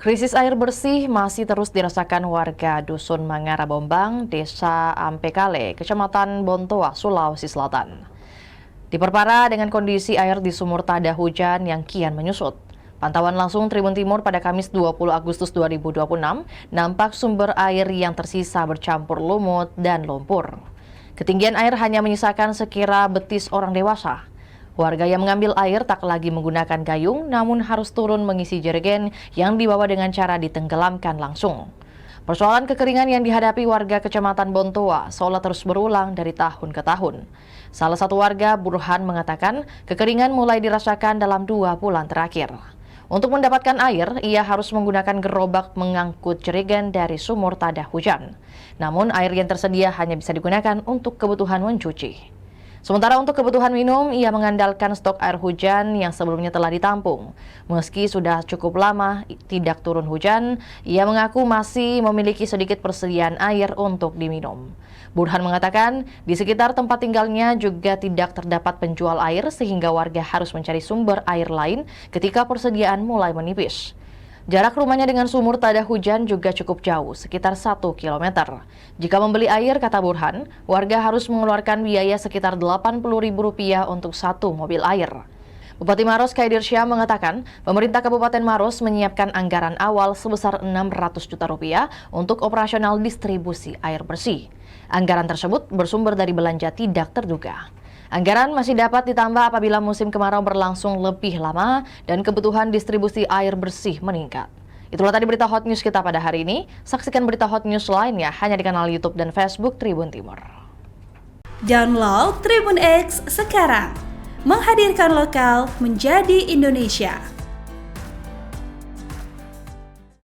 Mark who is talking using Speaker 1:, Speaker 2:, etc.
Speaker 1: Krisis air bersih masih terus dirasakan warga Dusun Mangara Bombang, Desa Ampekale, Kecamatan Bontoa, Sulawesi Selatan. Diperparah dengan kondisi air di sumur tada hujan yang kian menyusut. Pantauan langsung Tribun Timur pada Kamis 20 Agustus 2026 nampak sumber air yang tersisa bercampur lumut dan lumpur. Ketinggian air hanya menyisakan sekira betis orang dewasa. Warga yang mengambil air tak lagi menggunakan gayung, namun harus turun mengisi jerigen yang dibawa dengan cara ditenggelamkan langsung. Persoalan kekeringan yang dihadapi warga Kecamatan Bontoa seolah terus berulang dari tahun ke tahun. Salah satu warga, Burhan, mengatakan kekeringan mulai dirasakan dalam 2 bulan terakhir. Untuk mendapatkan air, ia harus menggunakan gerobak mengangkut jerigen dari sumur tada hujan. Namun air yang tersedia hanya bisa digunakan untuk kebutuhan mencuci. Sementara untuk kebutuhan minum, ia mengandalkan stok air hujan yang sebelumnya telah ditampung. Meski sudah cukup lama tidak turun hujan, ia mengaku masih memiliki sedikit persediaan air untuk diminum. Burhan mengatakan, di sekitar tempat tinggalnya juga tidak terdapat penjual air sehingga warga harus mencari sumber air lain ketika persediaan mulai menipis. Jarak rumahnya dengan sumur tada hujan juga cukup jauh, sekitar 1 km. Jika membeli air, kata Burhan, warga harus mengeluarkan biaya sekitar Rp80.000 untuk 1 mobil air. Bupati Maros Khaidir Syah mengatakan, pemerintah Kabupaten Maros menyiapkan anggaran awal sebesar Rp600 juta untuk operasional distribusi air bersih. Anggaran tersebut bersumber dari belanja tidak terduga. Anggaran masih dapat ditambah apabila musim kemarau berlangsung lebih lama dan kebutuhan distribusi air bersih meningkat. Itulah tadi berita hot news kita pada hari ini. Saksikan berita hot news lainnya hanya di kanal YouTube dan Facebook Tribun Timur.
Speaker 2: Download Tribun X sekarang, menghadirkan lokal menjadi Indonesia.